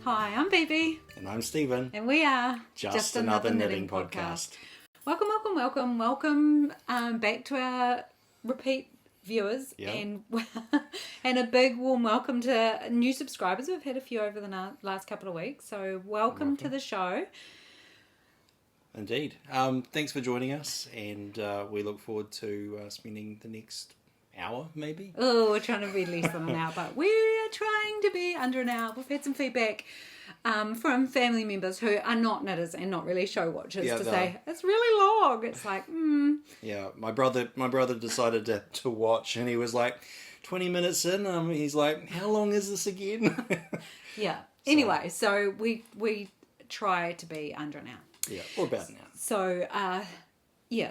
Hi, I'm Phoebe. And I'm Stephen. And we are Just Another Knitting Podcast. Welcome back to our repeat viewers. Yep. And a big warm welcome to new subscribers. We've had a few over the last couple of weeks. So welcome to the show. Indeed. Thanks for joining us, and we look forward to spending the next hour, maybe. Oh, we're trying to be less than an hour, but we're trying to be under an hour. We've had some feedback from family members who are not knitters and not really show watchers to say it's really long. It's like, Yeah, my brother decided to watch, and he was like 20 minutes in. He's like, "How long is this again?" Yeah. Anyway, so we try to be under an hour. Yeah, or about an hour. So,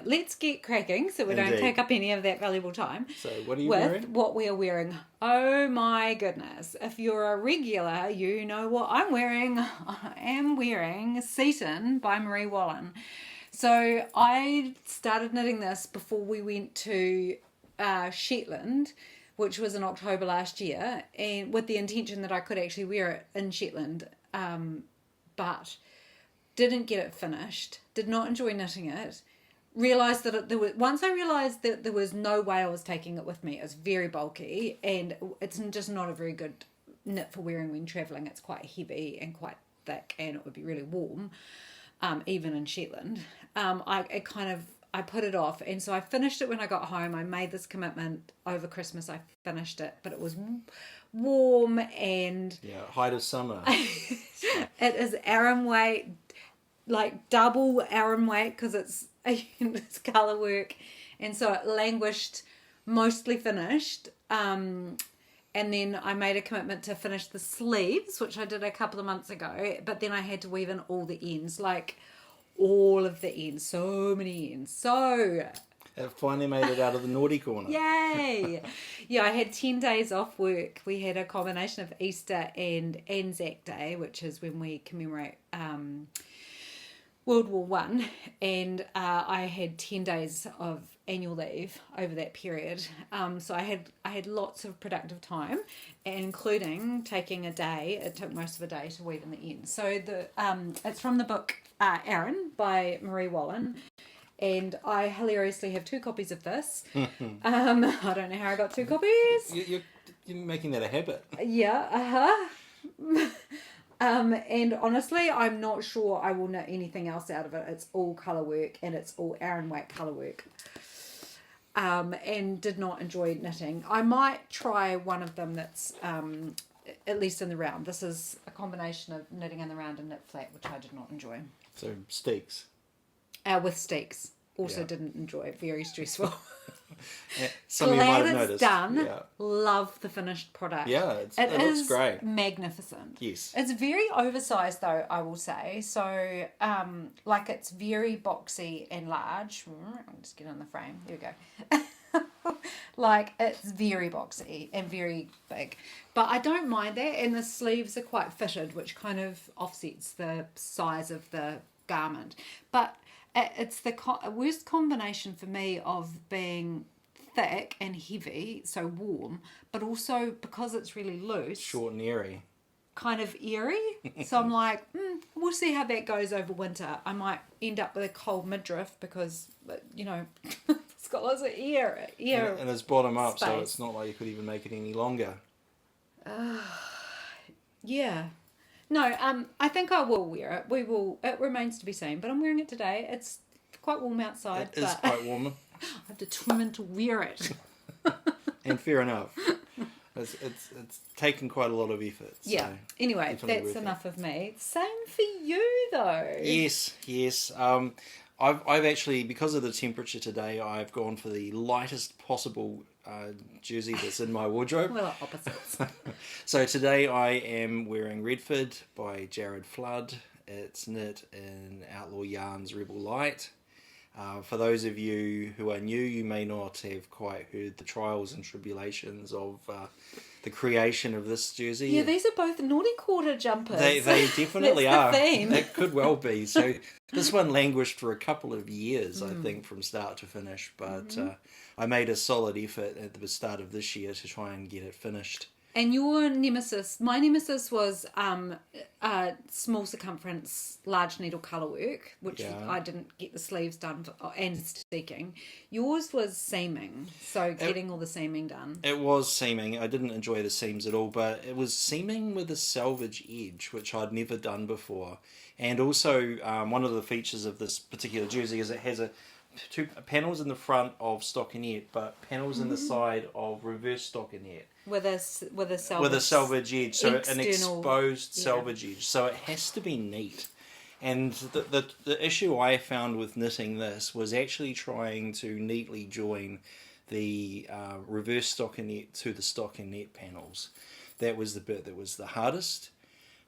let's get cracking so we don't take up any of that valuable time. So, what are you wearing? With what we are wearing. Oh my goodness. If you're a regular, you know what I'm wearing. I am wearing Seaton by Marie Wallen. So, I started knitting this before we went to Shetland, which was in October last year, and with the intention that I could actually wear it in Shetland, but didn't get it finished, did not enjoy knitting it, realised that once I realised that there was no way I was taking it with me. It's very bulky and it's just not a very good knit for wearing when travelling. It's quite heavy and quite thick and it would be really warm, even in Shetland. I put it off, and so I finished it when I got home. I made this commitment over Christmas. I finished it, but it was warm and... Yeah, height of summer. It is Aran weight, like double Aran weight, because it's colour work, and so it languished, mostly finished, and then I made a commitment to finish the sleeves, which I did a couple of months ago, but then I had to weave in all the ends, like all of the ends, so many ends. So it finally made it out of the naughty corner. Yay! Yeah, I had 10 days off work. We had a combination of Easter and Anzac Day, which is when we commemorate World War One, and I had 10 days of annual leave over that period. So I had lots of productive time, including taking a day. It took most of a day to weave in the ends. So it's from the book Aran by Marie Wallen. And I hilariously have 2 copies of this. I don't know how I got 2 copies. You're making that a habit. Yeah, and honestly, I'm not sure I will knit anything else out of it. It's all colour work, and it's all Aran weight colour work. And did not enjoy knitting. I might try one of them that's at least in the round. This is a combination of knitting in the round and knit flat, which I did not enjoy. So steaks. With steaks. Also didn't enjoy. Very stressful. Something you might have Glad noticed. it's done. Yeah. Love the finished product. Yeah, it looks great. Magnificent. Yes. It's very oversized though, I will say. So, it's very boxy and large. I'll just get on the frame. There we go. It's very boxy and very big. But I don't mind that. And the sleeves are quite fitted, which kind of offsets the size of the garment. But it's the worst combination for me of being thick and heavy, so warm, but also because it's really loose. Short and airy. Kind of airy. So I'm like, we'll see how that goes over winter. I might end up with a cold midriff because, it's got lots of air. And it's bottom up, space. so it's not like you could even make it any longer. Yeah. No, I think I will wear it. It remains to be seen, but I'm wearing it today. It's quite warm outside. It is quite warm. I'm determined to wear it. And fair enough. It's taken quite a lot of effort. So yeah. Anyway, that's enough of me. Same for you, though. Yes. I've actually, because of the temperature today, I've gone for the lightest possible jersey that's in my wardrobe. Well, opposites. So today I am wearing Redford by Jared Flood. It's knit in Outlaw Yarns Rebel Light. For those of you who are new, you may not have quite heard the trials and tribulations of the creation of this jersey. Yeah, these are both naughty quarter jumpers. They definitely are. The theme. It could well be. So this one languished for a couple of years, I think, from start to finish. But I made a solid effort at the start of this year to try and get it finished. And your nemesis, my nemesis was small circumference, large needle colour work, which I didn't get the sleeves done and steeking. Yours was seaming, so getting all the seaming done. It was seaming. I didn't enjoy the seams at all, but it was seaming with a selvage edge, which I'd never done before. And also, one of the features of this particular jersey is it has two panels in the front of stockinette, but panels in the side of reverse stockinette. With a selvage edge, so an exposed selvage edge. So it has to be neat. And the issue I found with knitting this was actually trying to neatly join the reverse stockinette to the stockinette panels. That was the bit that was the hardest.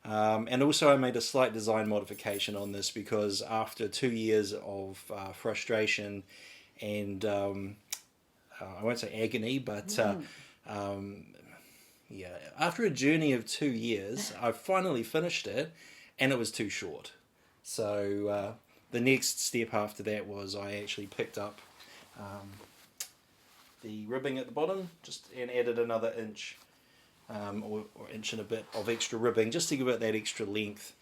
And also I made a slight design modification on this because after 2 years of frustration and I won't say agony, but after a journey of 2 years, I finally finished it, and it was too short. So the next step after that was I actually picked up the ribbing at the bottom and added another inch or inch and a bit of extra ribbing just to give it that extra length.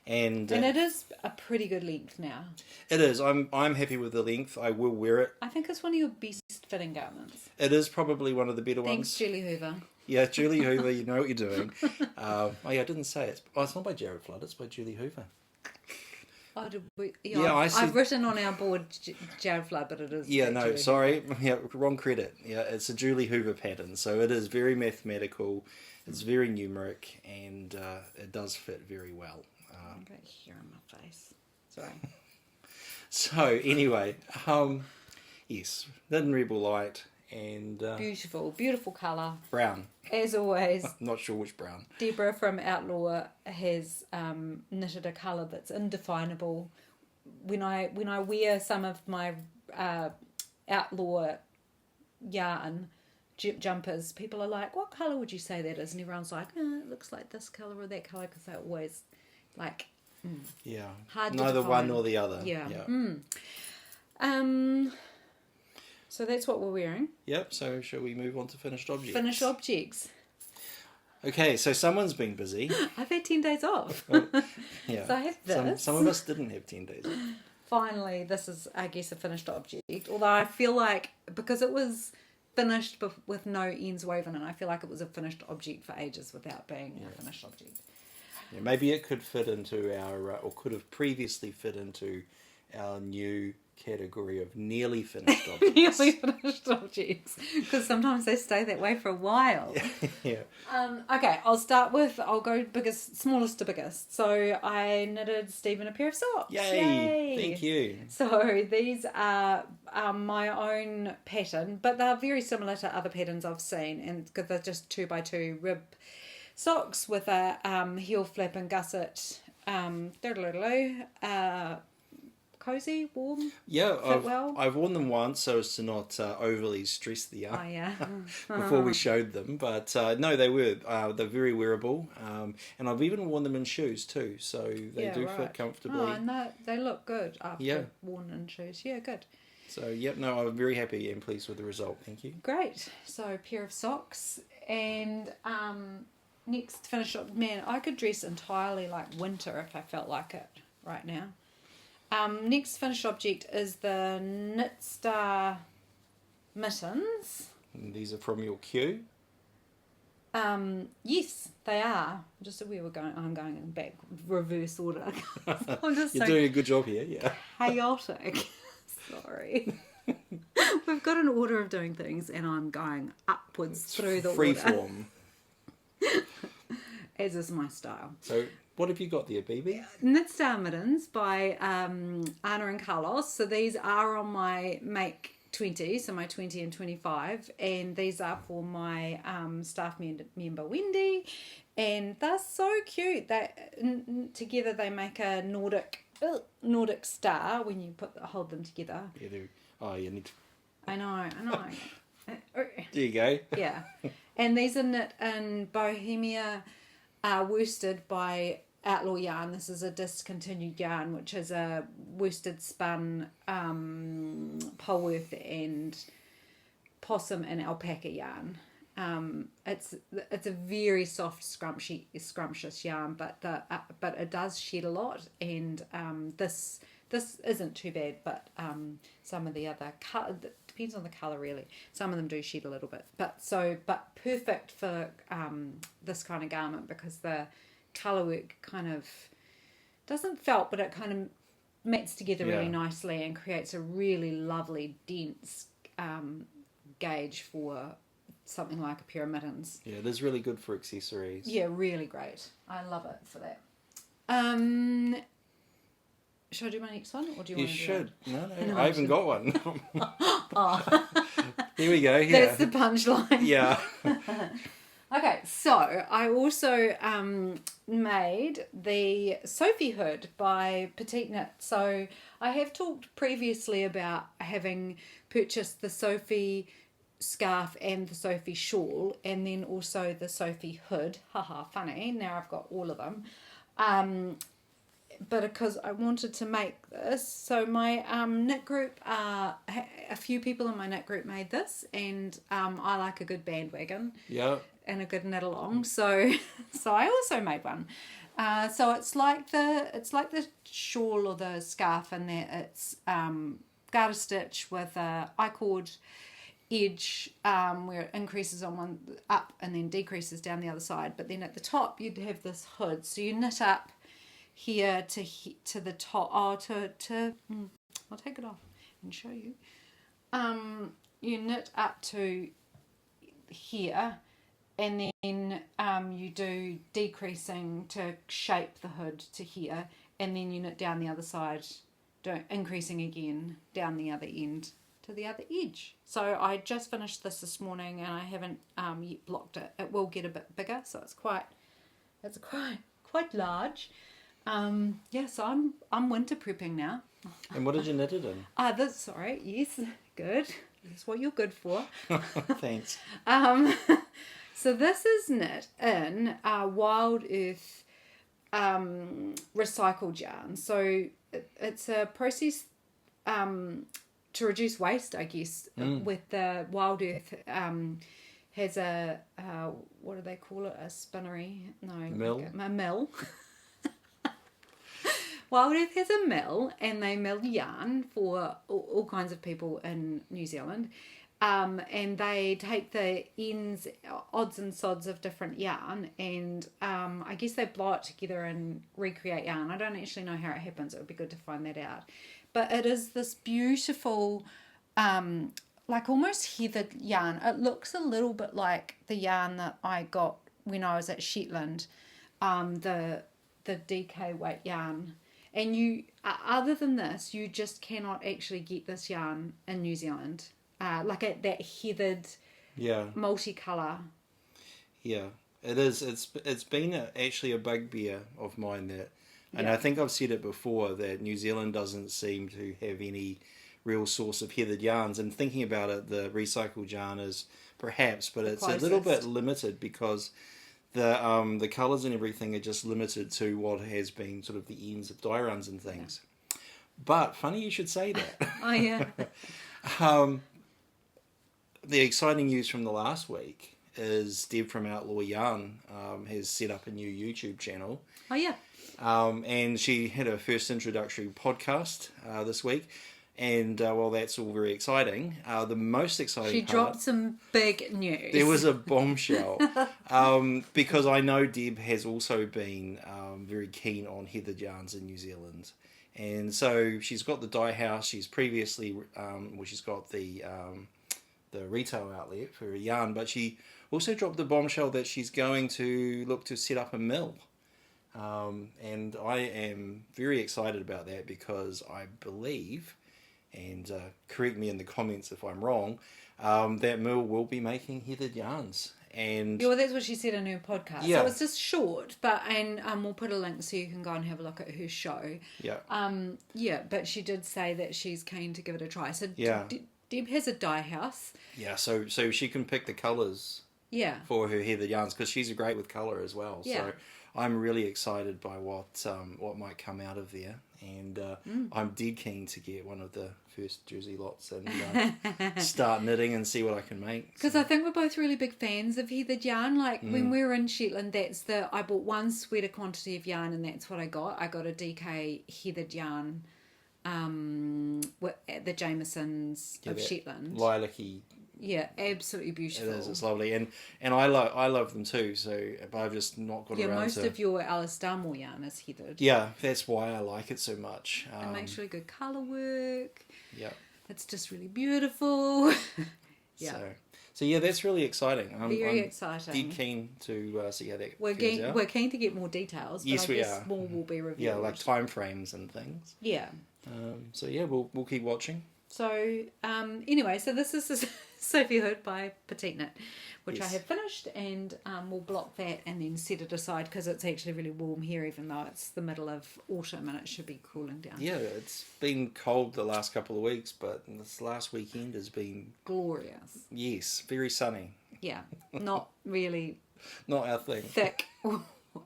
And it is a pretty good length now. It is. I'm happy with the length. I will wear it. I think it's one of your best fitting garments. It is probably one of the better ones. Thanks, Julie Hoover. Yeah, Julie Hoover, you know what you're doing. I didn't say it. It's not by Jared Flood, it's by Julie Hoover. Oh, I've written on our board Jared Flood, but it is... Yeah, no, Julie sorry. Yeah, wrong credit. Yeah, it's a Julie Hoover pattern, so it is very mathematical, it's very numeric, and it does fit very well. I've got hair on my face. Sorry. So, anyway, yes, Knit Rebel Light, and... Beautiful colour. Brown. As always. Not sure which brown. Deborah from Outlaw has knitted a colour that's indefinable. When I wear some of my Outlaw yarn jumpers, people are like, what colour would you say that is? And everyone's like, it looks like this colour or that colour, because they're always like... Yeah. Hard to Neither define. one nor the other. Yeah. So that's what we're wearing. Yep, so shall we move on to finished objects? Finished objects. Okay, so someone's been busy. I've had 10 days off. Yeah. So I have this. Some of us didn't have 10 days off. Finally, this is, I guess, a finished object. Although I feel like, because it was finished with no ends woven, and I feel like it was a finished object for ages without being a finished object. Yeah, maybe it could fit into our, or could have previously fit into our new category of nearly finished objects. Nearly finished objects, because sometimes they stay that way for a while. Yeah. Okay, I'll go smallest to biggest. So I knitted Stephen a pair of socks. Yay! Thank you. So these are my own pattern, but they're very similar to other patterns I've seen, and because they're just 2x2 rib socks with a heel flap and gusset, cozy, warm. Yeah, I've worn them once so as to not overly stress the yarn. Oh yeah. Before we showed them, but no, they're very wearable, and I've even worn them in shoes too, so they do fit comfortably. Oh, no, they look good after worn in shoes. Yeah, good. So yep, no, I'm very happy and pleased with the result. Thank you. Great. So a pair of socks, and next finish up. Man, I could dress entirely like winter if I felt like it right now. Next finished object is the Knit Star mittens. And these are from your queue? Yes, they are. I'm going in back reverse order. You're doing a good job here, yeah. Chaotic. Sorry. We've got an order of doing things, and I'm going upwards through the free order. Form. As is my style. So, what have you got there, BB? Knit Star mittens by Anna and Carlos. So these are on my Make 20, so my 20 and 25, and these are for my staff member Wendy, and they're so cute. Together they make a Nordic star when you hold them together. Yeah, you need to... I know. There you go. Yeah. And these are knit in Bohemia worsted by Outlaw yarn. This is a discontinued yarn, which is a worsted spun Polworth and possum and alpaca yarn. it's a very soft, scrumptious yarn, but it does shed a lot, and this isn't too bad, but some of the other colour, depends on the colour really. Some of them do shed a little bit, but perfect for this kind of garment, because the colour work kind of doesn't felt, but it kind of mats together really nicely and creates a really lovely dense gauge for something like a pair of mittens. Yeah, it is really good for accessories. Yeah, really great. I love it for that. Should I do my next one, or do you want to do should. it? No, I haven't got one. Here we go. Yeah. That's the punchline. Yeah. Okay, so I also made the Sophie hood by Petite Knit. So I have talked previously about having purchased the Sophie scarf and the Sophie shawl, and then also the Sophie hood. Haha, funny. Now I've got all of them. But because I wanted to make this, so my knit group, a few people in my knit group made this, and I like a good bandwagon. Yeah. And a good knit along, so I also made one. So it's like the shawl or the scarf, in that it's garter stitch with a I-cord edge, where it increases on one up and then decreases down the other side. But then at the top you'd have this hood, so you knit up here to the top. I'll take it off and show you. You knit up to here. And then you do decreasing to shape the hood to here, and then you knit down the other side, increasing again down the other end to the other edge. So I just finished this morning, and I haven't yet blocked it. It will get a bit bigger, so it's quite large. So I'm winter prepping now. And what did you knit it in? Yes, good. That's what you're good for. Thanks. So this is knit in Wild Earth recycled yarn. So it's a process to reduce waste, I guess. With the Wild Earth has a what do they call it? A spinnery? No, mill. A mill. Wild Earth has a mill, and they mill yarn for all kinds of people in New Zealand. And they take the ends, odds and sods of different yarn, and I guess they blow it together and recreate yarn. I don't actually know how it happens. It would be good to find that out. But it is this beautiful, like almost heathered yarn. It looks a little bit like the yarn that I got when I was at Shetland, the DK weight yarn. And you, other than this, you just cannot actually get this yarn in New Zealand. That heathered, multicolour. Yeah, it is. It's been actually a bugbear of mine that, and I think I've said it before, that New Zealand doesn't seem to have any real source of heathered yarns. And thinking about it, the recycled yarn is perhaps, but it's closest. A little bit limited, because the colours and everything are just limited to what has been sort of the ends of dye runs and things. But funny you should say that. Oh yeah. The exciting news from the last week is Deb from Outlaw Yarn has set up a new YouTube channel. Oh yeah. And she had her first introductory podcast this week. And while that's all very exciting, the most exciting She dropped some big news. There was a bombshell. Because I know Deb has also been very keen on heathered yarns in New Zealand. And so she's got the dye house. She's previously, she's got the retail outlet for her yarn. But she also dropped the bombshell that she's going to look to set up a mill. And I am very excited about that, because I believe, and correct me in the comments if I'm wrong, that mill will be making heathered yarns. And well, that's what she said in her podcast. Yeah. So it's just short, and we'll put a link so you can go and have a look at her show. Yeah. But she did say that she's keen to give it a try. So yeah. Deb has a dye house. Yeah, so she can pick the colours. Yeah. For her heathered yarns, because she's great with colour as well. Yeah. So I'm really excited by what might come out of there, and I'm dead keen to get one of the first jersey lots and start knitting and see what I can make. Because I think we're both really big fans of heathered yarn. Like when we were in Shetland, I bought one sweater quantity of yarn, and that's what I got. I got a DK heathered yarn at the Jamesons of Shetland. Lilac-y. Yeah, absolutely beautiful. It is. It's lovely, and I love them too. So, but I've just not got around to. Most of your Alice Starmore yarn is heathered. Yeah, that's why I like it so much. It makes really good colour work. Yeah, it's just really beautiful. Yeah. So yeah, that's really exciting. I'm exciting. Dead keen to see how that we're goes out. We're keen to get more details. But Yes, I we guess are. More will be revealed. Yeah, like time frames and things. Yeah. So yeah, we'll keep watching. So anyway, so this is Sophie Hood by Petite Knit, which I have finished, and we'll block that and then set it aside because it's actually really warm here, even though it's the middle of autumn and it should be cooling down. Yeah, it's been cold the last couple of weeks, but this last weekend has been glorious. Yes, very sunny. Yeah, not really. Not our thing. Thick.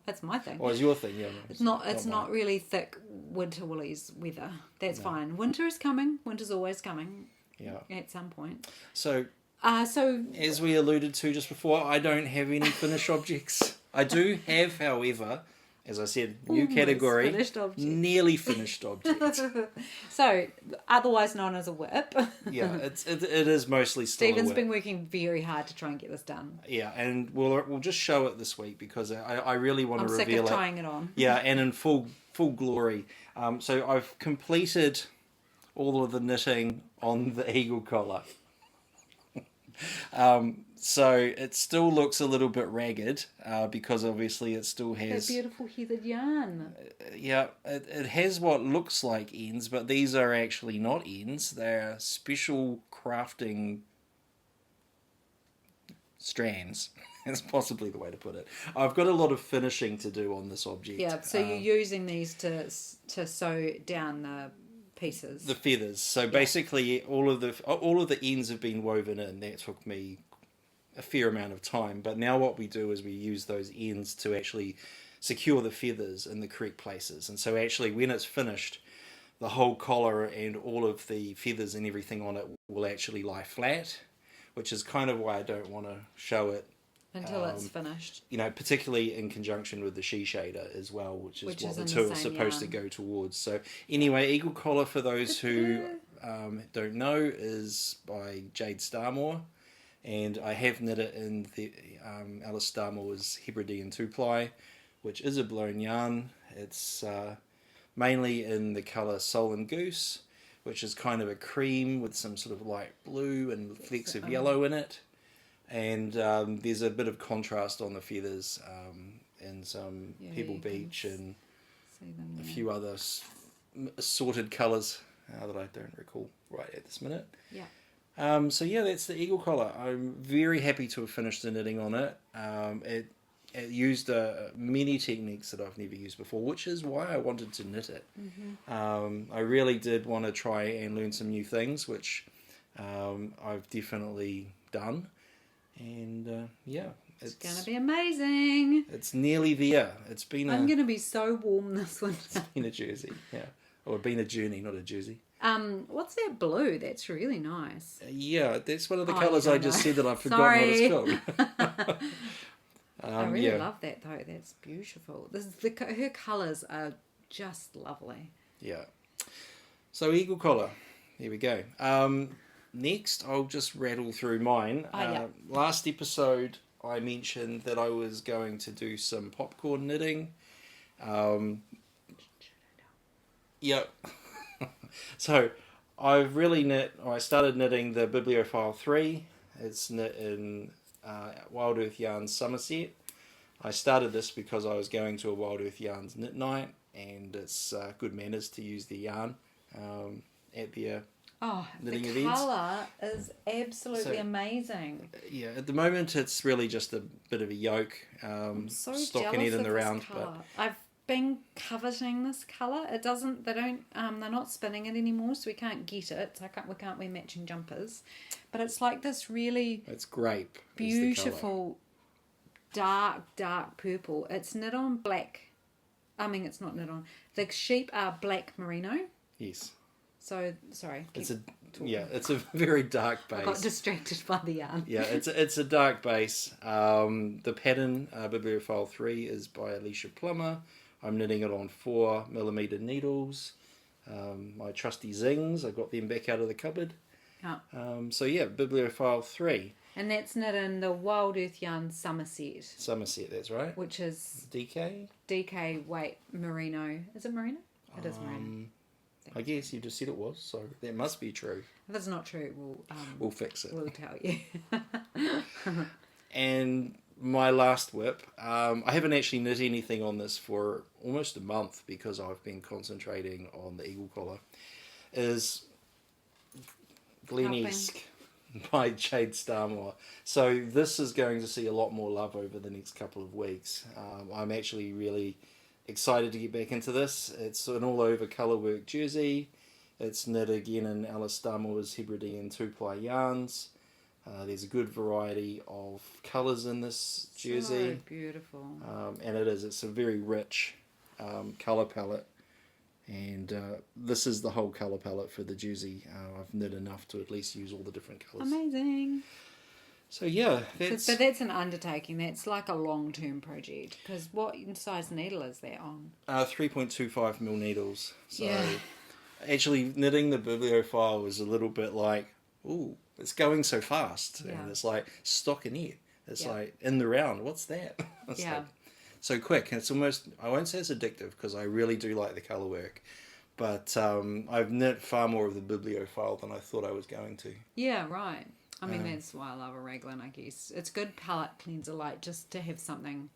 That's my thing. Oh, it's your thing, yeah. No, it's not really thick winter woolies weather. That's fine. Winter is coming. Winter's always coming. Yeah. At some point. So as we alluded to just before, I don't have any finished objects. I do have, however, as I said, new category, nearly finished object. So, otherwise known as a whip. Yeah, it is mostly still Stephen's a whip. been working very hard to try and get this done. Yeah, and we'll just show it this week because I really want to reveal it. I'm sick of trying it on. Yeah, and in full glory. So I've completed all of the knitting on the eagle collar. So it still looks a little bit ragged because obviously it still has... That beautiful heathered yarn. Yeah, it has what looks like ends, but these are actually not ends. They're special crafting strands. That's possibly the way to put it. I've got a lot of finishing to do on this object. Yeah, so you're using these to sew down the pieces. The feathers. So basically all of the ends have been woven in. That took me a fair amount of time, but now what we do is we use those ends to actually secure the feathers in the correct places. And so actually when it's finished, the whole collar and all of the feathers and everything on it will actually lie flat, which is kind of why I don't want to show it until it's finished. You know, particularly in conjunction with the she shader as well, which is what the in two are supposed to go towards. So anyway, Eagle Collar, for those who don't know, is by Jade Starmore, and I have knit it in the Alice Starmore's Hebridean 2-ply, which is a blown yarn. It's mainly in the colour Soul and Goose, which is kind of a cream with some sort of light blue and flecks of yellow in it. And there's a bit of contrast on the feathers and some Pebble Beach and a few other assorted colours that I don't recall right at this minute. Yeah. So yeah, that's the eagle collar. I'm very happy to have finished the knitting on it. It used many techniques that I've never used before, which is why I wanted to knit it. I really did want to try and learn some new things, which I've definitely done. And it's going to be amazing. It's nearly there. I'm going to be so warm this winter. It's been a jersey, yeah. Or been a journey, not a jersey. What's that blue? That's really nice. Yeah, that's one of the colours I just said that I've forgotten what it's called. I really love that though. That's beautiful. Her colours are just lovely. Yeah. So eagle collar. There we go. Next, I'll just rattle through mine. Last episode, I mentioned that I was going to do some popcorn knitting. Yep. So, I started knitting the Bibliophile 3. It's knit in Wild Earth Yarns Somerset. I started this because I was going to a Wild Earth Yarns knit night, and it's good manners to use the yarn at their knitting events. The colour is absolutely amazing. Yeah, at the moment it's really just a bit of a yoke, stockinette in the round. But I've been coveting this colour. They're not spinning it anymore, so we can't get it. So we can't wear matching jumpers. But it's like this really... It's grape. Beautiful dark purple. It's knit on black. I mean, it's not knit on. The sheep are black merino. Yes. So, sorry. It's a very dark base. I got distracted by the yarn. Yeah, it's a dark base. The pattern, Bibliophile 3, is by Alicia Plummer. I'm knitting it on 4mm needles. My trusty Zings, I got them back out of the cupboard. Oh. So yeah, Bibliophile 3. And that's knit in the Wild Earth Yarn Somerset. Somerset, that's right. Which is DK weight merino. Is it merino? It is merino. I guess you just said it was, so that must be true. If it's not true, we'll fix it. We'll tell you. And my last whip, I haven't actually knit anything on this for almost a month because I've been concentrating on the eagle collar, is Glenesque by Jade Starmore. So this is going to see a lot more love over the next couple of weeks. I'm actually really excited to get back into this. It's an all-over colourwork jersey. It's knit again in Alice Starmore's Hebridean 2-ply yarns. There's a good variety of colours in this jersey. So beautiful. And it's a very rich colour palette. And this is the whole colour palette for the jersey. I've knit enough to at least use all the different colours. Amazing. So yeah, but that's an undertaking. That's like a long-term project. Because what size needle is that on? 3.25mm needles. So yeah. Actually, knitting the bibliophile was a little bit like, ooh, it's going so fast. Yeah. And it's like, stock and it. It's like, in the round, what's that? It's like, so quick. And it's almost, I won't say it's addictive because I really do like the colour work. But I've knit far more of the bibliophile than I thought I was going to. Yeah, right. I mean, that's why I love a raglan, I guess. It's good palette cleanser, like just to have something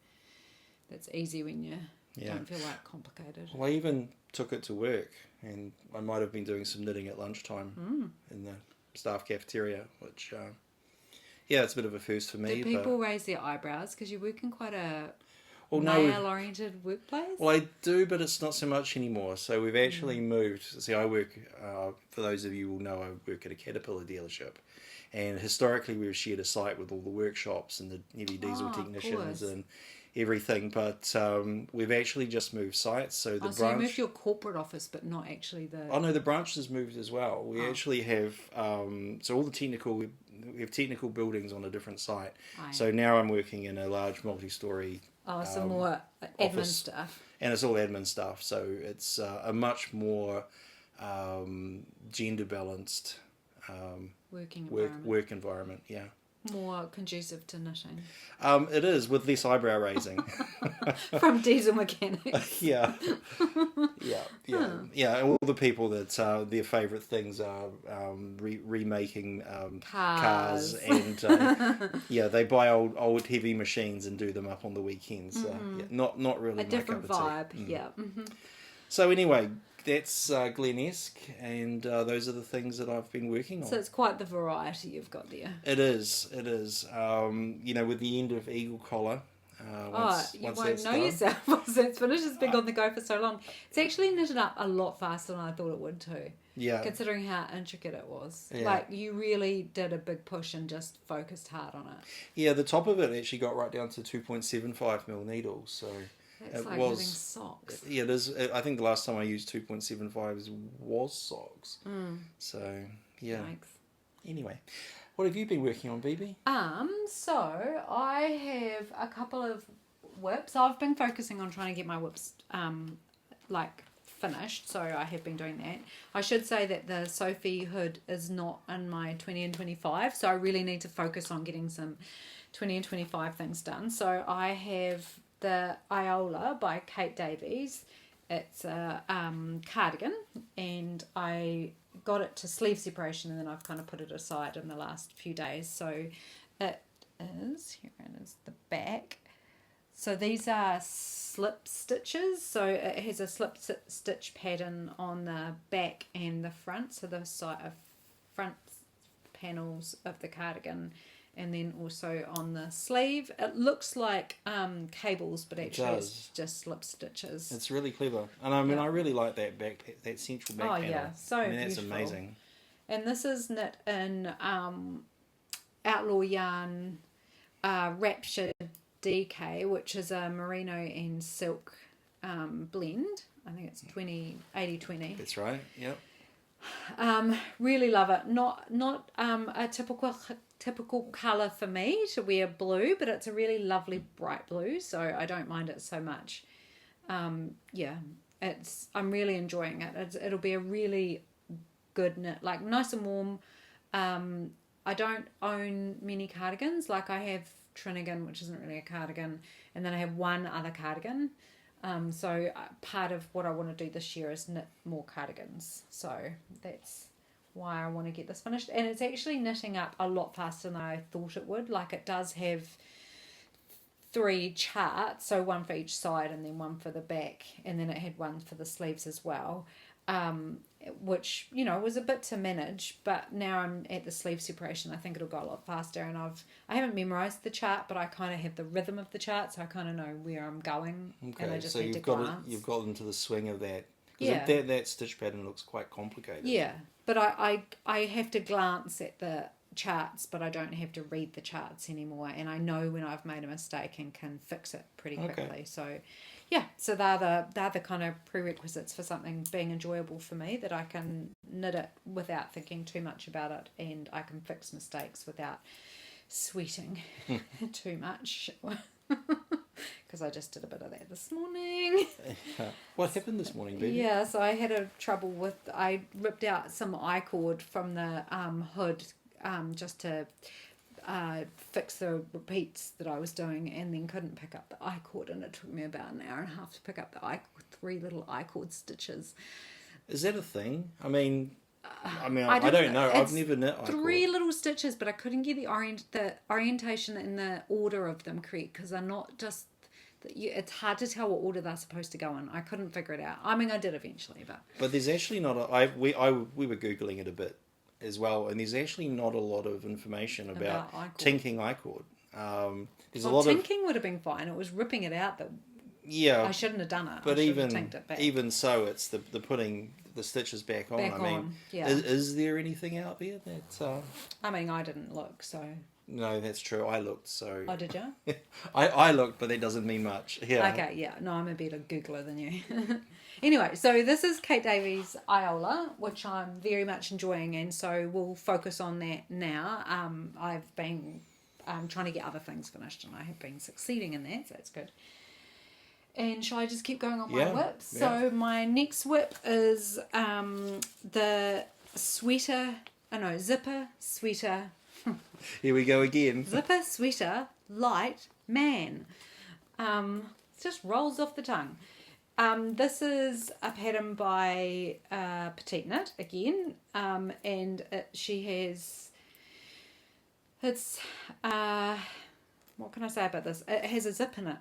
that's easy when you don't feel like complicated. Well, I even took it to work, and I might have been doing some knitting at lunchtime in the staff cafeteria, which, it's a bit of a first for me. Do people raise their eyebrows because you work in quite a male-oriented workplace? Well, I do, but it's not so much anymore. So we've actually moved. See, I work, for those of you who will know, I work at a Caterpillar dealership. And historically, we've shared a site with all the workshops and the heavy diesel technicians and everything. But we've actually just moved sites. So the so you moved your corporate office, but not actually the... Oh, no, the branch has moved as well. We actually have... so all the technical... We have technical buildings on a different site. So now I'm working in a large multi-storey... some more admin office stuff. And it's all admin stuff. So it's a much more gender-balanced... work environment, yeah. More conducive to knitting. It is, with less eyebrow raising. From diesel mechanics. Yeah. All the people that their favourite things are remaking cars and they buy old heavy machines and do them up on the weekends. Not really a different vibe. Yeah. So anyway, that's Glenesque, and those are the things that I've been working on. So it's quite the variety you've got there. It is. With the end of Eagle Collar. You won't know yourself once it's finished. It's been on the go for so long. It's actually knitted up a lot faster than I thought it would too. Yeah. Considering how intricate it was. Yeah. Like, you really did a big push and just focused hard on it. Yeah, the top of it actually got right down to 2.75mm needles, so... It's like knitting socks. Yeah, it is. I think the last time I used 2.75 was socks. So, yeah. Yikes. Anyway, what have you been working on, BB? So I have a couple of whips. I've been focusing on trying to get my whips finished, so I have been doing that. I should say that the Sophie hood is not in my 20 and 25, so I really need to focus on getting some 20 and 25 things done. So I have the Outlaw by Kate Davies. It's a cardigan, and I got it to sleeve separation, and then I've kind of put it aside in the last few days. So it is the back. So these are slip stitches. So it has a slip stitch pattern on the back and the front. So the front panels of the cardigan, and then also on the sleeve. It looks like cables, but actually it's just slip stitches. It's really clever. And I mean, I really like that central back panel. Yeah, so beautiful. That's amazing. And this is knit in Outlaw yarn Rapture DK, which is a merino and silk blend. I think it's 80/20. That's right. Yep. Really love it. Not a typical colour for me to wear blue, but it's a really lovely bright blue, so I don't mind it so much. Yeah, I'm really enjoying it. It'll be a really good knit, like nice and warm. I don't own many cardigans. Like I have Trinigan, which isn't really a cardigan, and then I have one other cardigan. So part of what I want to do this year is knit more cardigans. So that's why I want to get this finished. And it's actually knitting up a lot faster than I thought it would. Like it does have 3 charts, so one for each side and then one for the back, and then it had one for the sleeves as well, which was a bit to manage, but now I'm at the sleeve separation. I think it'll go a lot faster, and I haven't memorized the chart, but I kind of have the rhythm of the chart, so I kind of know where I'm going. Okay, and I just so need you've to glance. you've got into the swing of that. Yeah, that stitch pattern looks quite complicated. Yeah, but I have to glance at the charts, but I don't have to read the charts anymore, and I know when I've made a mistake and can fix it pretty quickly. Okay. So yeah, so they're the kind of prerequisites for something being enjoyable for me, that I can knit it without thinking too much about it, and I can fix mistakes without sweating too much. Because I just did a bit of that this morning. What happened this morning, baby? Yeah, so I had trouble with, I ripped out some I-cord from the hood just to fix the repeats that I was doing, and then couldn't pick up the I-cord, and it took me about an hour and a half to pick up the 3 little I-cord stitches. Is that a thing? I don't know. I've never knit I-cord. 3 little stitches, but I couldn't get the orientation and the order of them correct, because they're not just... It's hard to tell what order they're supposed to go in. I couldn't figure it out. I mean, I did eventually, but there's actually not we were googling it a bit as well, and there's actually not a lot of information about tinking I-cord. There's a lot tinking would have been fine. It was ripping it out that I shouldn't have done it. But even so, it's the putting the stitches back on. Is there anything out there that? I mean, I didn't look, so. No, that's true. I looked, so... Oh, did you? I looked, but that doesn't mean much. Yeah. Okay, yeah. No, I'm a better Googler than you. Anyway, so this is Kate Davies' Iola, which I'm very much enjoying, and so we'll focus on that now. I've been trying to get other things finished, and I have been succeeding in that, so that's good. And shall I just keep going on my whips? Yeah. So my next whip is the zipper sweater... Here we go again. Zipper sweater light man. It just rolls off the tongue. This is a pattern by Petite Knit again, and she has. It's what can I say about this? It has a zip in it.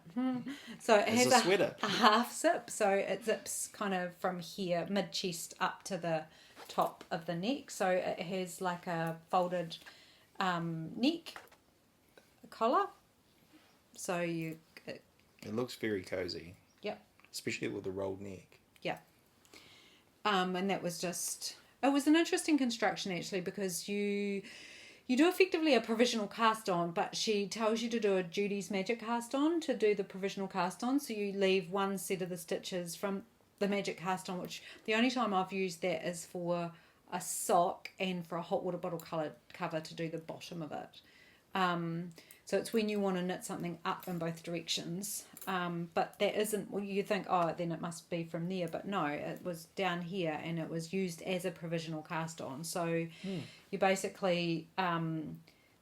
So it has a sweater. A half zip. So it zips kind of from here, mid chest up to the top of the neck. So it has like a folded neck collar. So it looks very cozy. Yep. Especially with the rolled neck. Yeah. And that was it was an interesting construction actually, because you do effectively a provisional cast on, but she tells you to do a Judy's Magic cast on to do the provisional cast on. So you leave one set of the stitches from the Magic cast on, which the only time I've used that is for a sock and for a hot water bottle cover to do the bottom of it. So it's when you want to knit something up in both directions. But that isn't, well, you think, oh, then it must be from there. But no, it was down here and it was used as a provisional cast on. So you basically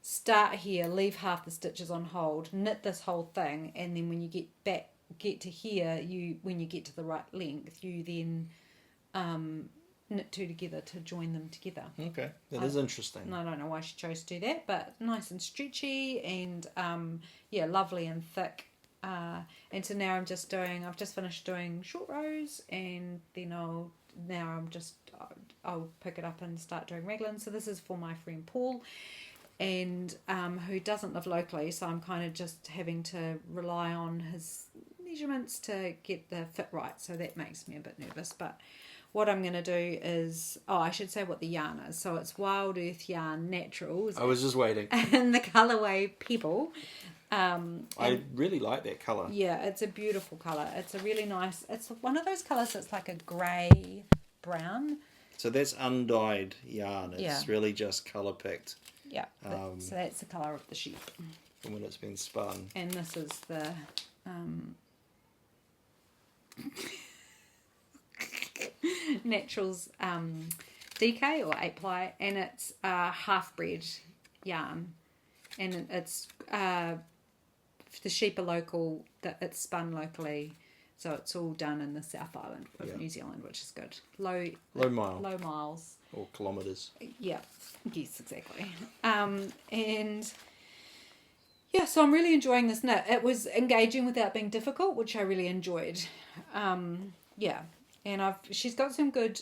start here, leave half the stitches on hold, knit this whole thing, and then when you get to here, when you get to the right length, you then knit 2 together to join them together. Okay, that is interesting. I don't know why she chose to do that, but nice and stretchy and lovely and thick. And so now I've just finished doing short rows, and then I'll pick it up and start doing raglan. So this is for my friend Paul, and who doesn't live locally, so I'm kind of just having to rely on his measurements to get the fit right. So that makes me a bit nervous, but what I'm going to do is, I should say what the yarn is. So it's Wild Earth Yarn Naturals. I was just waiting. And the colourway Pebble. I really like that colour. Yeah, it's a beautiful colour. It's a really nice, it's one of those colours that's like a grey brown. So that's undyed yarn. It's Yeah. really just colour picked. Yeah, so that's the colour of the sheep. From when it's been spun. And this is the Naturals DK or 8 ply, and it's half bred yarn, and it's the sheep are local, that it's spun locally, so it's all done in the South Island of New Zealand, which is good. Low miles or kilometres. Yeah, yes, exactly. And yeah, so I'm really enjoying this knit. It was engaging without being difficult, which I really enjoyed. Yeah, and she's got some good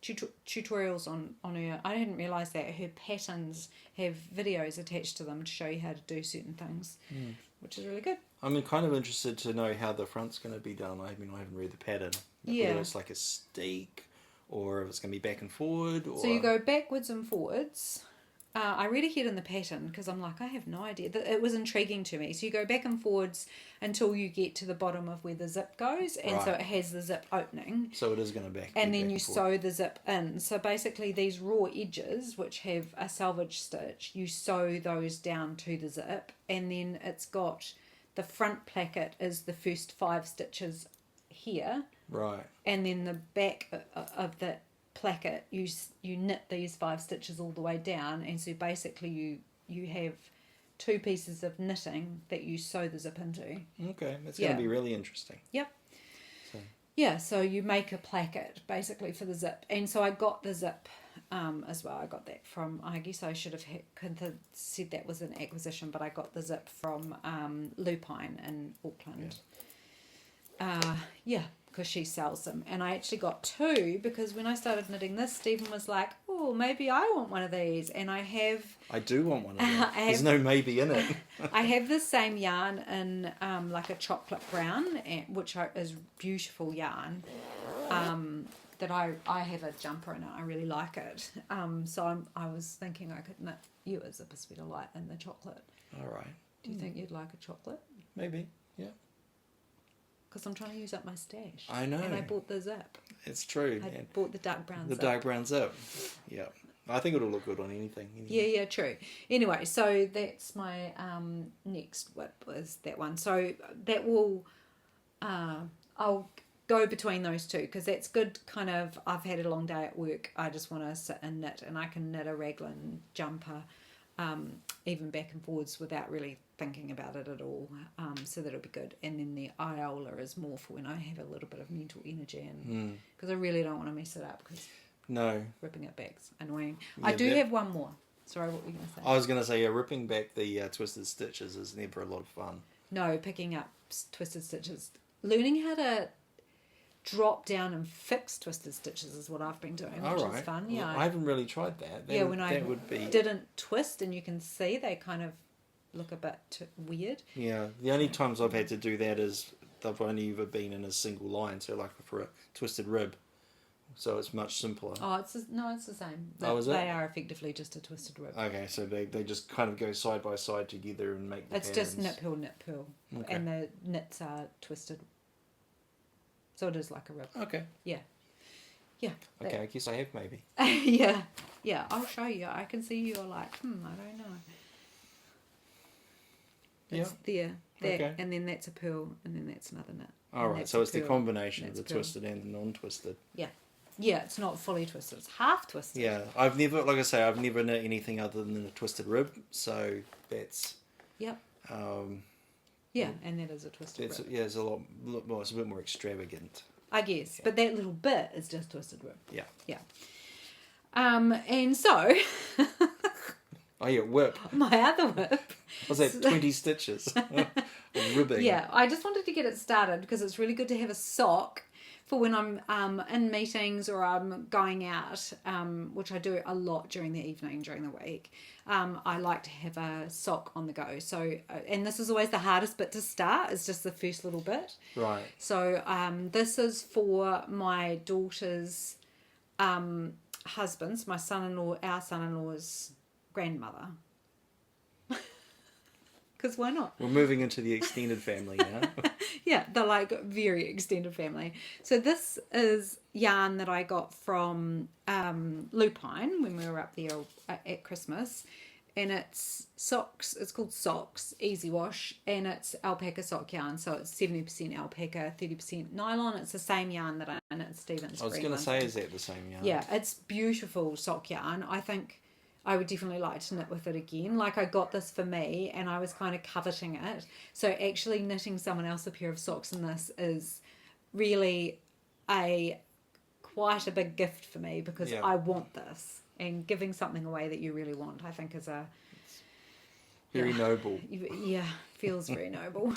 tutorials on her. I didn't realise that her patterns have videos attached to them to show you how to do certain things, which is really good. I'm kind of interested to know how the front's going to be done. I haven't read the pattern. Whether it's like a steak, or if it's going to be back and forward. Or... So you go backwards and forwards. I read ahead in the pattern because I'm like, I have no idea. It was intriguing to me. So you go back and forwards until you get to the bottom of where the zip goes, and so it has the zip opening. So it is going to back. And then you sew the zip in. So basically these raw edges, which have a selvage stitch, you sew those down to the zip, and then it's got the front placket is the first 5 stitches here. Right. And then the back of the placket, you knit these 5 stitches all the way down, and so basically you have 2 pieces of knitting that you sew the zip into. Okay, that's going to be really interesting. Yep. So. Yeah, so you make a placket basically for the zip, and so I got the zip as well. I got that from, I guess I should have said that was an acquisition, but I got the zip from Lupine in Auckland. Yeah, because she sells them, and I actually got 2 because when I started knitting this, Stephen was like, oh, maybe I want one of these, and I do want one of them. There's no maybe in it. I have the same yarn in like a chocolate brown, which is beautiful yarn, that I have a jumper in it. I really like it, so I was thinking I could knit you a zipper sweater light in the chocolate. All right. Do you think you'd like a chocolate? Maybe, yeah. Because I'm trying to use up my stash. I know. And I bought the zip. It's true. I bought the dark brown zip. The dark brown zip. Yeah. I think it'll look good on anything. Anyway. Yeah, true. Anyway, so that's my next whip was that one. So that will, I'll go between those 2 because that's good kind of, I've had a long day at work. I just want to sit and knit, and I can knit a raglan jumper even back and forwards without really thinking about it at all, so that'll be good. And then the Iola is more for when I have a little bit of mental energy, and because I really don't want to mess it up, because ripping it back's annoying. Yeah, I do have one more. Sorry, what were you going to say? I was going to say, ripping back the twisted stitches is never a lot of fun. No, picking up twisted stitches, learning how to drop down and fix twisted stitches is what I've been doing, which is fun. Yeah, well, I haven't really tried that. Didn't twist, and you can see they kind of look a bit weird. Yeah, the only times I've had to do that is they've only ever been in a single line, so like for a twisted rib, so it's much simpler. Oh, it's the same. They are effectively just a twisted rib. Okay, so they just kind of go side by side together and make the patterns. Just knit purl, okay. And the knits are twisted. So it is like a rib. Okay. Yeah. Okay, I guess I have maybe. Yeah, I'll show you. I can see you're like, I don't know. It's there, okay. And then that's a purl, and then that's another knit. All right, so it's the combination of the twisted and the non-twisted. Yeah, it's not fully twisted. It's half twisted. Yeah, I've never knit anything other than a twisted rib, so that's... Yep. Yeah, and that is a twisted rib. Yeah, it's a lot more, it's a bit more extravagant. I guess, but that little bit is just twisted rib. Yeah. And so... Oh yeah, whip. My other whip. Was that 20 stitches? Ribbing. Yeah, I just wanted to get it started because it's really good to have a sock for when I'm in meetings or I'm going out, which I do a lot during the evening, during the week. I like to have a sock on the go. So, and this is always the hardest bit to start, is just the first little bit. Right. So this is for my daughter's husband's, our son-in-law's grandmother. Because why not? We're moving into the extended family now. Yeah, the like very extended family. So this is yarn that I got from Lupine when we were up there at Christmas, and it's socks. It's called Socks Easy Wash, and it's alpaca sock yarn. So it's 70% alpaca, 30% nylon. It's the same yarn that I knit at Stevens. I was going to say, is that the same yarn? Yeah, it's beautiful sock yarn. I think I would definitely like to knit with it again. Like, I got this for me and I was kind of coveting it. So actually knitting someone else a pair of socks in this is really quite a big gift for me, because I want this. And giving something away that you really want, I think, is very noble. Yeah, feels very noble.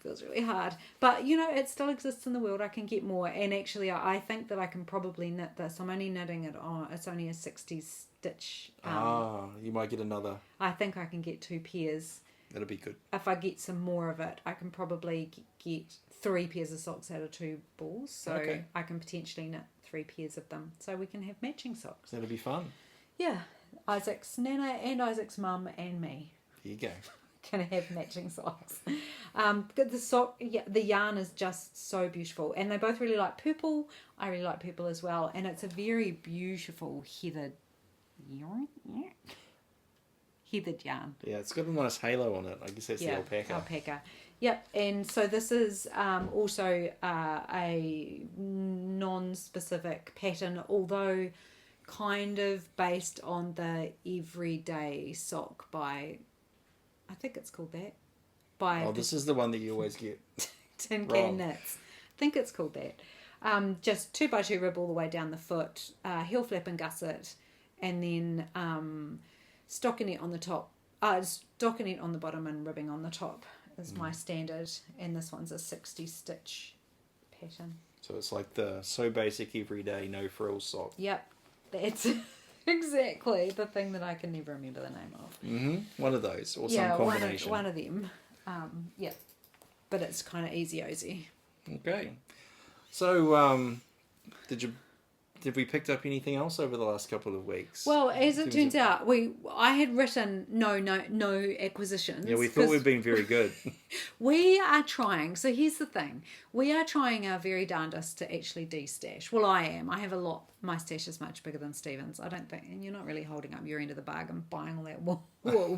Feels really hard. But, you know, it still exists in the world. I can get more. And actually, I think that I can probably knit this. I'm only knitting it on, it's only a 60 stitch. You might get another. I think I can get 2 pairs. That'll be good. If I get some more of it, I can probably get 3 pairs of socks out of 2 balls. So I can potentially knit 3 pairs of them. So we can have matching socks. That'll be fun. Yeah. Isaac's Nana and Isaac's mum and me. There you go. Can have matching socks. The yarn is just so beautiful, and they both really like purple. I really like purple as well, and it's a very beautiful heathered yarn. Yeah, it's got a nice halo on it. I guess that's the alpaca. Yep, and so this is also a non-specific pattern, although kind of based on the Everyday sock by, I think it's called that. This is the one that you always get. Tin Can Knits. I think it's called that. Just 2x2 rib all the way down the foot, heel flap and gusset, and then stockinette on the top, stockinette on the bottom and ribbing on the top is my standard, and this one's a 60 stitch pattern. So it's like the so basic everyday no frills sock. Yep, that's exactly the thing that I can never remember the name of. Mm-hmm. One of those, or some combination. One of them. But it's kind of easy-ozy. Okay. So, did we picked up anything else over the last couple of weeks? Well, as it turns out, I had written no acquisitions. Yeah, we thought we'd been very good. We are trying. So here's the thing: we are trying our very darndest to actually de-stash. Well, I am. I have a lot. My stash is much bigger than Stephen's. I don't think, and you're not really holding up your end of the bargain buying all that wool.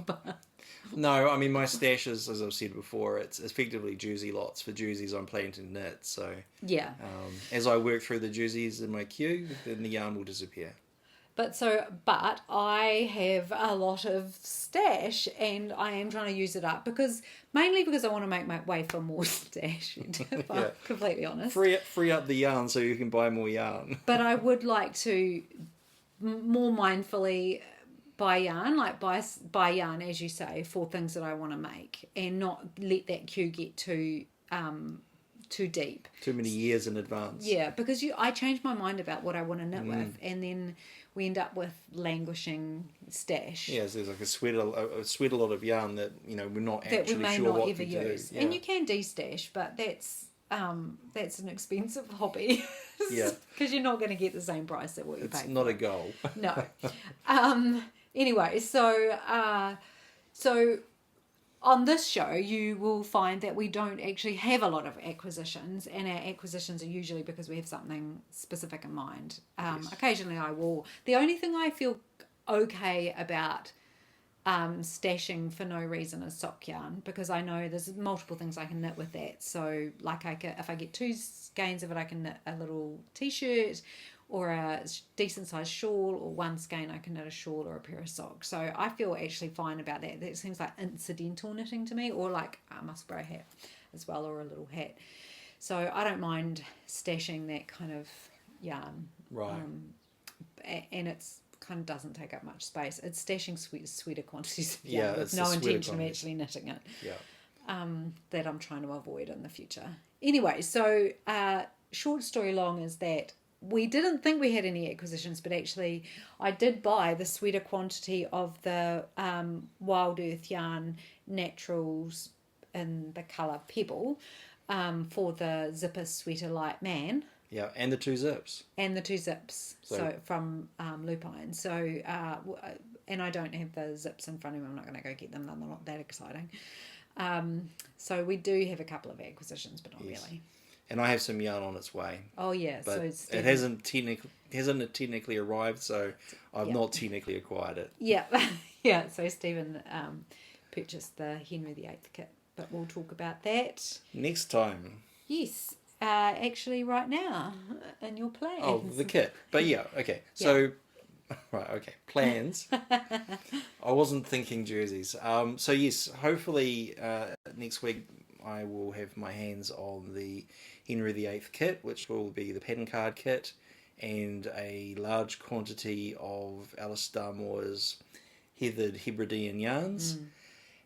But no, I mean my stash is, as I've said before, it's effectively jersey lots for jerseys I'm planning to knit. So yeah, as I work through the jerseys in my queue, then the yarn will disappear. But I have a lot of stash, and I am trying to use it up mainly because I want to make my way for more stash. If I'm completely honest, free up the yarn so you can buy more yarn. But I would like to more mindfully buy yarn, like buy yarn, as you say, for things that I want to make, and not let that queue get too deep. Too many years in advance. Yeah, because I change my mind about what I want to knit with, and then we end up with languishing stash. Yeah, so there's like a sweat a lot of yarn that we're not actually sure what to do. That we may not ever use. Yeah. And you can de-stash, but that's an expensive hobby. Yeah. Because you're not going to get the same price that what you pay. It's not a goal. No. Anyway, so on this show, you will find that we don't actually have a lot of acquisitions, and our acquisitions are usually because we have something specific in mind. Yes. Occasionally I will. The only thing I feel okay about stashing for no reason is sock yarn, because I know there's multiple things I can knit with that. So like if I get 2 skeins of it, I can knit a little t-shirt or a decent sized shawl, or 1 skein I can knit a shawl or a pair of socks. So I feel actually fine about that. That seems like incidental knitting to me, or like a musquero hat as well, or a little hat. So I don't mind stashing that kind of yarn. Right. And it's kind of doesn't take up much space. It's stashing sweeter quantities of yarn with no intention of actually knitting it. Yeah. That I'm trying to avoid in the future. Anyway, so short story long is that we didn't think we had any acquisitions, but actually I did buy the sweater quantity of the Wild Earth Yarn Naturals in the colour Pebble for the zipper sweater light man. Yeah, and the 2 zips. And the 2 zips, so from Lupine. So, and I don't have the zips in front of me. I'm not going to go get them. They're not that exciting. So we do have a couple of acquisitions, but not really. And I have some yarn on its way. Oh yeah, but so it hasn't technically arrived, so I've not technically acquired it. Yeah, yeah. So Stephen purchased the Henry VIII kit, but we'll talk about that next time. Yes, actually, right now in your plans. Oh, the kit, but yeah, okay. So, right, okay, plans. I wasn't thinking jerseys. So yes, hopefully next week I will have my hands on the Henry VIII kit, which will be the pattern card kit, and a large quantity of Alistair Moore's Heathered Hebridean yarns.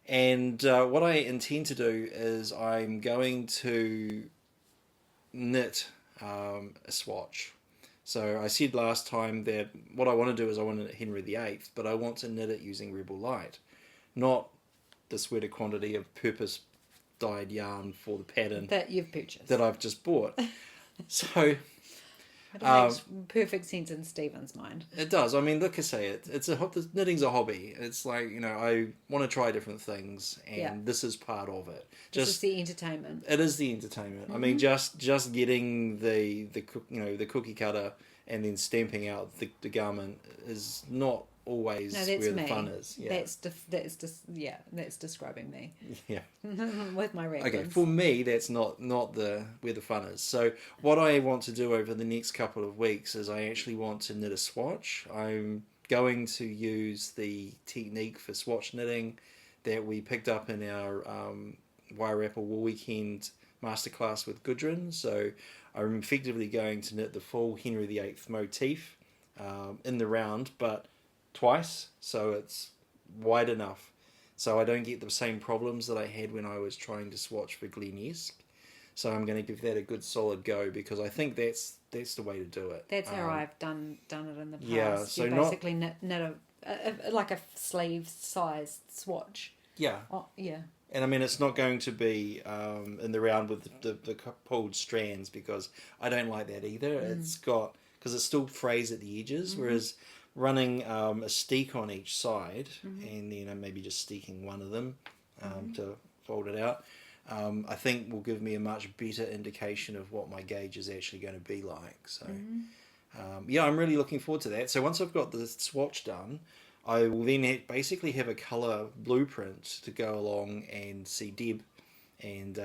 And what I intend to do is I'm going to knit a swatch. So I said last time that what I want to do is I want to knit Henry VIII, but I want to knit it using Rebel Light, not the sweater quantity of purpose dyed yarn for the pattern that you've purchased that I've just bought. So it makes perfect sense in Stephen's mind. It does. I mean, look, I say it. Knitting's a hobby. It's like, I want to try different things, and this is part of it. This is the entertainment. It is the entertainment. I mean, just getting the cookie cutter and then stamping out the garment is not always where the fun is. Yeah. That's describing me. Yeah. With my records. Okay, for me that's not where the fun is. So what I want to do over the next couple of weeks is I actually want to knit a swatch. I'm going to use the technique for swatch knitting that we picked up in our Wire Apple Wool Weekend masterclass with Gudrun. So I'm effectively going to knit the full Henry VIII motif in the round, but twice, so it's wide enough so I don't get the same problems that I had when I was trying to swatch for Glen-esque. So I'm going to give that a good solid go, because I think that's the way to do it. That's how I've done it in the past. Yeah, so you basically knit a like a sleeve size swatch. Yeah. Oh, yeah. And I mean, it's not going to be in the round with the pulled strands, because I don't like that either. It's got, because it's still phrased at the edges, whereas running a steek on each side, and then maybe just steeking one of them to fold it out, I think will give me a much better indication of what my gauge is actually going to be like. So I'm really looking forward to that. So once I've got the swatch done, I will then basically have a colour blueprint to go along and see Deb and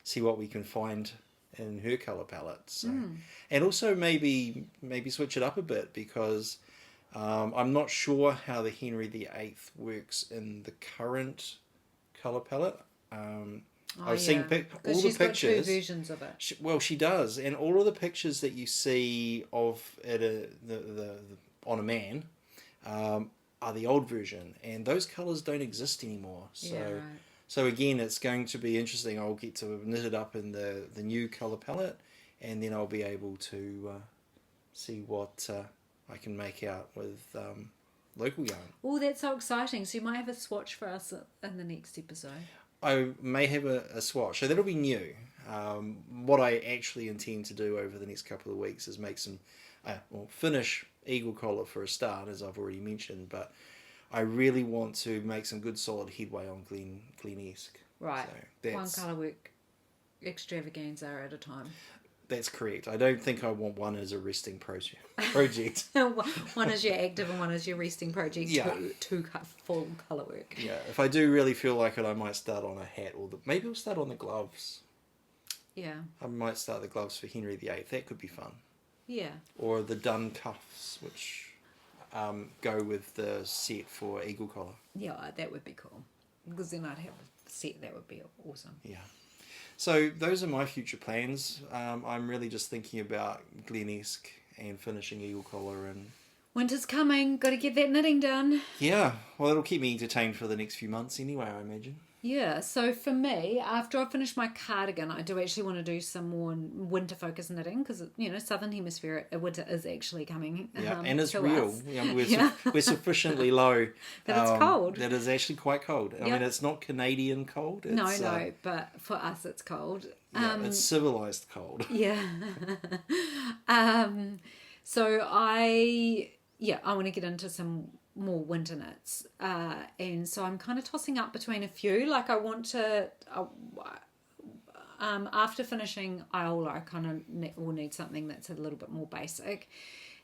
see what we can find in her colour palette. So, and also maybe switch it up a bit, because I'm not sure how the Henry VIII works in the current colour palette. I've seen all the pictures. Got two versions of it. She does, and all of the pictures that you see of it, on a man, are the old version, and those colours don't exist anymore. So, so again, it's going to be interesting. I'll get to knit it up in the new colour palette, and then I'll be able to see what I can make out with local yarn. Oh, that's so exciting. So you might have a swatch for us in the next episode. I may have a swatch, so that'll be new. What I actually intend to do over the next couple of weeks is make some, finish eagle collar for a start, as I've already mentioned, but I really want to make some good solid headway on Glen-esque. Right, so one colour work extravaganza at a time. That's correct. I don't think I want one as a resting project. One is your active and one is your resting project. Yeah. Two full colour work. Yeah, if I do really feel like it, I might start on a hat, or maybe I'll start on the gloves. Yeah. I might start the gloves for Henry VIII. That could be fun. Yeah. Or the dun cuffs, which go with the set for eagle collar. Yeah, that would be cool. Because then I'd have a set that would be awesome. Yeah. So those are my future plans. I'm really just thinking about Glen-esque and finishing eagle collar, and winter's coming. Got to get that knitting done. Yeah. Well, it'll keep me entertained for the next few months anyway, I imagine. Yeah, so for me, after I finish my cardigan, I do actually want to do some more winter focus knitting because, Southern Hemisphere winter is actually coming Yeah, and it's to real. us. We're sufficiently low That it's cold. that is actually quite cold. I mean, it's not Canadian cold. It's, No, but for us it's cold. it's civilized cold. Yeah. So I want to get into some more winter knits. And so I'm kind of tossing up between a few. Like I want to, after finishing Outlaw, I kind of will need something that's a little bit more basic.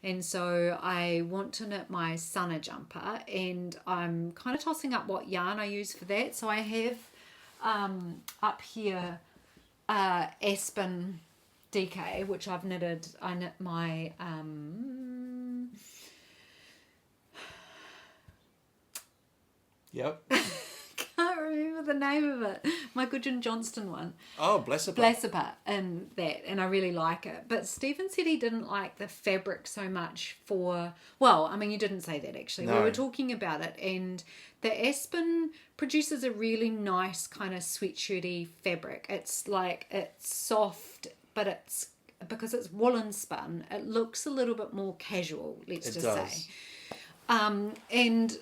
And so I want to knit my Sana jumper, and I'm kind of tossing up what yarn I use for that. So I have up here Aspen DK, which I've knitted. I knit my Yep. can't remember the name of it. My Gudrun Johnston one. Oh, bless her. And that, and I really like it. But Stephen said he didn't like the fabric so much for. Well, I mean, you didn't say that actually. No. We were talking about it, and the Aspen produces a really nice kind of sweatshirty fabric. It's soft, but it's because it's woolen spun. It looks a little bit more casual. Let's just say. And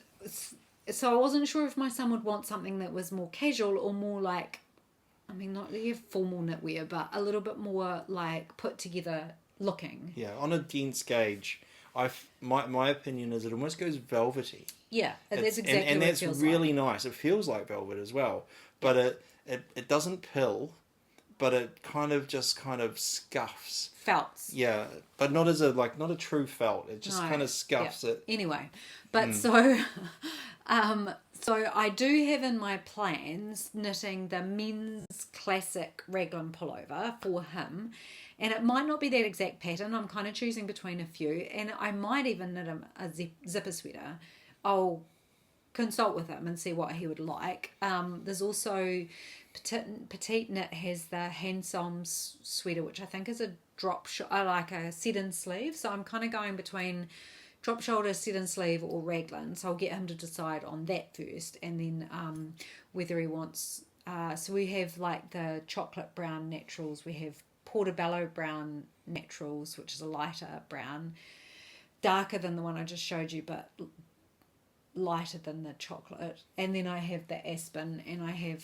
so I wasn't sure if my son would want something that was more casual or more like, I mean, not really formal knitwear, but a little bit more like put together looking. Yeah, on a dense gauge, my opinion is it almost goes velvety. Yeah, that's exactly and what that's it feels really like. nice. It feels like velvet as well, but it doesn't pill, but it kind of scuffs. Felts. Yeah, but not not a true felt. It just kind of scuffs it. Anyway, but so I do have in my plans knitting the men's classic raglan pullover for him, and it might not be that exact pattern. I'm kind of choosing between a few, and I might even knit him a zipper sweater. I'll consult with him and see what he would like. There's also Petite Knit has the Handsoms sweater, which I think is a like a set-in sleeve. So I'm kind of going between drop shoulder, set-in sleeve, or raglan. So I'll get him to decide on that first, and then whether he wants. So we have like the chocolate brown naturals. We have portobello brown naturals, which is a lighter brown, darker than the one I just showed you, but lighter than the chocolate. And then I have the Aspen, and I have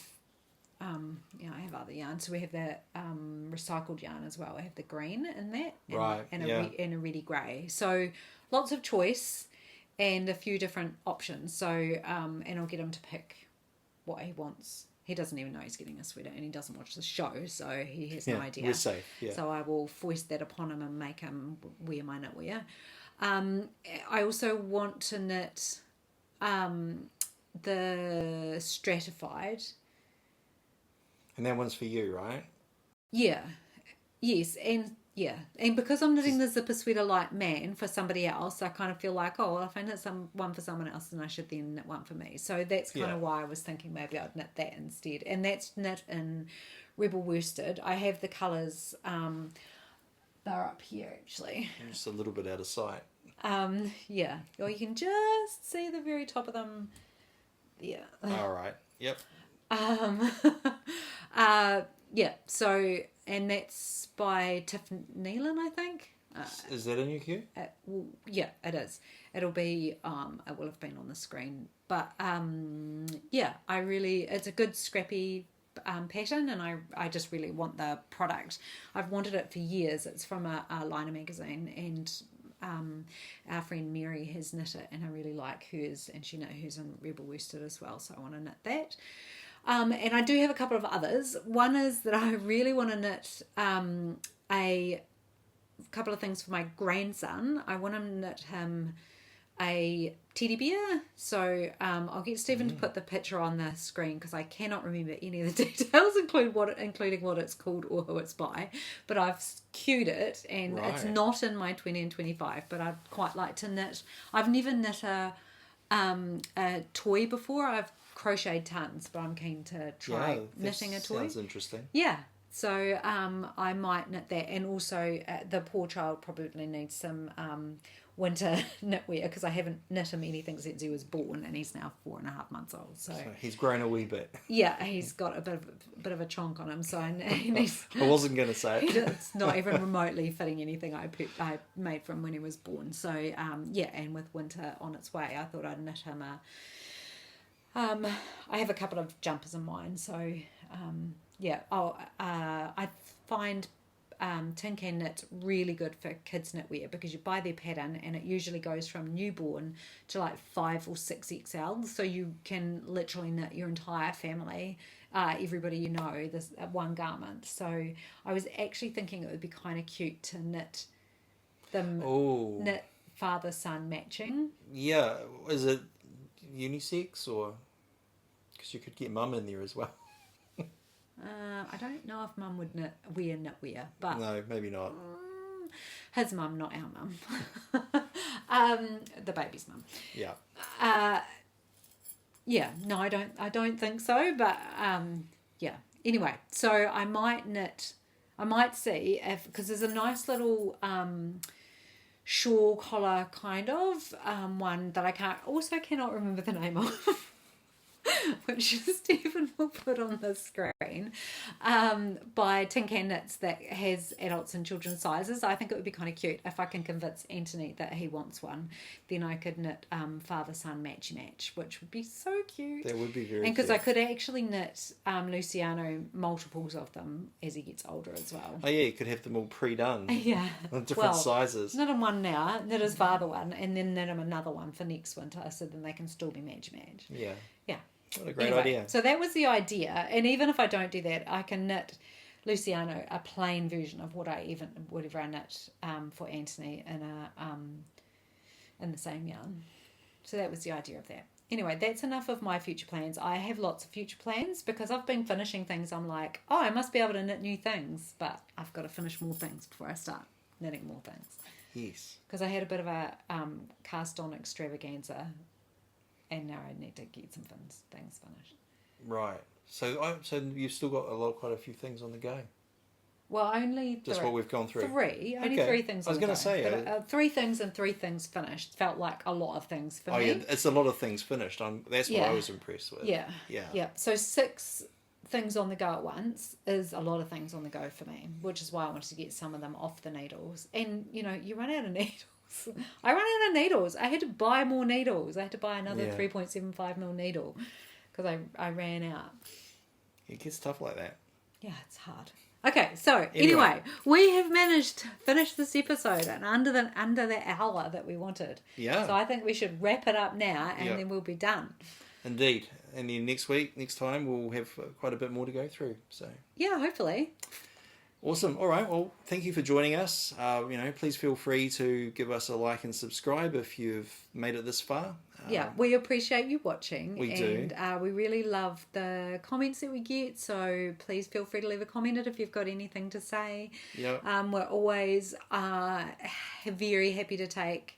I have other yarn. So we have the recycled yarn as well. I have the green in that, and a reddy grey. So lots of choice and a few different options. So and I'll get him to pick what he wants. He doesn't even know he's getting a sweater, and he doesn't watch the show, so he has no idea. We're safe. Yeah. So I will foist that upon him and make him wear my knitwear. I also want to knit the Stratified. And that one's for you, right? Yeah. Yes. And because I'm knitting the zipper sweater like man for somebody else, I kind of feel like, oh, well, if I knit one for someone else, then I should then knit one for me. So that's kind of why I was thinking maybe I'd knit that instead. And that's knit in Rebel Worsted. I have the colours, they're up here actually. Just a little bit out of sight. Yeah. Or you can just see the very top of them. Yeah. All right. Yep. Yeah, so, and that's by Tif Neilan, I think. Is that in your queue? Yeah, it is. It'll be, it will have been on the screen. But, yeah, it's a good scrappy pattern, and I just really want the product. I've wanted it for years. It's from a Liner magazine, and our friend Mary has knit it, and I really like hers, and she knit hers in Rebel Worsted as well, so I want to knit that. And I do have a couple of others. One is that I really want to knit a couple of things for my grandson. I want to knit him a teddy bear. So I'll get Stephen to put the picture on the screen because I cannot remember any of the details, including what it's called or who it's by. But I've queued it, and it's not in my 20 and 25. But I'd quite like to knit. I've never knit a toy before. I've crocheted tons, but I'm keen to try knitting a toy. Sounds interesting. Yeah. So I might knit that, and also the poor child probably needs some winter knitwear because I haven't knit him anything since he was born, and he's now 4.5 months old. So he's grown a wee bit. yeah, he's got a bit of a chonk on him. So he needs. I wasn't going to say it. It's not even remotely fitting anything I made for him when he was born. So yeah, and with winter on its way, I thought I'd knit him I have a couple of jumpers in mind. So yeah, I find tin can knit really good for kids knitwear because you buy their pattern and it usually goes from newborn to like 5 or 6 XL, so you can literally knit your entire family, everybody you know, this one garment. So I was actually thinking it would be kind of cute to knit them, knit father son matching. Yeah, is it unisex, or because you could get mum in there as well? I don't know if mum would wear knitwear, but no, maybe not. His mum, not our mum. The baby's mum. Yeah. Yeah. No, I don't think so. But yeah. Anyway, so I might see if, because there's a nice little shawl collar kind of one that I cannot remember the name of. Which Stephen will put on the screen, by Tin Can Knits, that has adults and children's sizes. I think it would be kind of cute if I can convince Anthony that he wants one. Then I could knit father-son match, which would be so cute. That would be very And because cute. I could actually knit Luciano multiples of them as he gets older as well. Oh yeah, you could have them all pre-done. Yeah. Different sizes. Knit him one now, knit his father one, and then knit him another one for next winter, so then they can still be match. Yeah. Yeah. What a great Anyway, idea. So that was the idea, and even if I don't do that, I can knit Luciano a plain version of whatever I knit for Anthony in the same yarn. So that was the idea of that. Anyway, that's enough of my future plans. I have lots of future plans because I've been finishing things. I'm like, I must be able to knit new things, but I've got to finish more things before I start knitting more things. Yes. Because I had a bit of a cast-on extravaganza, and now I need to get some things finished. Right. So you've still got quite a few things on the go. Well, only just what we've gone through. Only okay. 3 things. I was going to say, but, 3 things and 3 things finished felt like a lot of things for me. Oh yeah, it's a lot of things finished. That's what I was impressed with. Yeah. So 6 things on the go at once is a lot of things on the go for me, which is why I wanted to get some of them off the needles. And you run out of needles. I ran out of needles. I had to buy more needles. I had to buy another 3.75mm needle because I ran out. It gets tough like that. Yeah, it's hard. Okay, so anyway, we have managed to finish this episode and under the hour that we wanted. Yeah. So I think we should wrap it up now, and then we'll be done. Indeed. And then next time, we'll have quite a bit more to go through. So yeah, hopefully. Awesome. All right. Well, thank you for joining us. Please feel free to give us a like and subscribe if you've made it this far. We appreciate you watching. We do. And we really love the comments that we get. So please feel free to leave a comment if you've got anything to say. Yeah. We're always very happy to take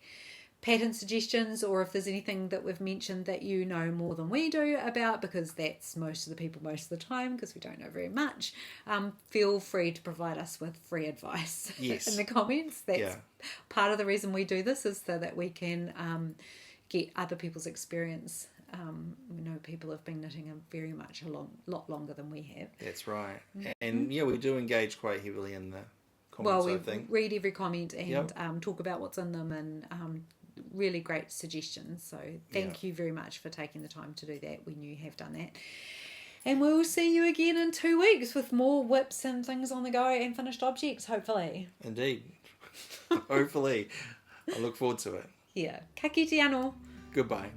pattern suggestions, or if there's anything that we've mentioned that you know more than we do about, because that's most of the people most of the time, because we don't know very much. Feel free to provide us with free advice in the comments. That's part of the reason we do this, is so that we can get other people's experience. We know people have been knitting a lot longer than we have. That's right. Mm-hmm. And we do engage quite heavily in the comments, I think. We read every comment and talk about what's in them, and really great suggestions. So thank you very much for taking the time to do that when you have done that. And we will see you again in 2 weeks with more whips and things on the go and finished objects, hopefully. Indeed. Hopefully. I look forward to it. Yeah. Ka kite anō. Goodbye.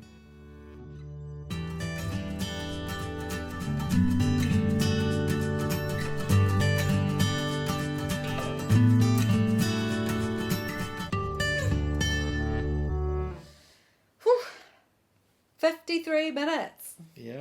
Whew. 53 minutes. Yeah.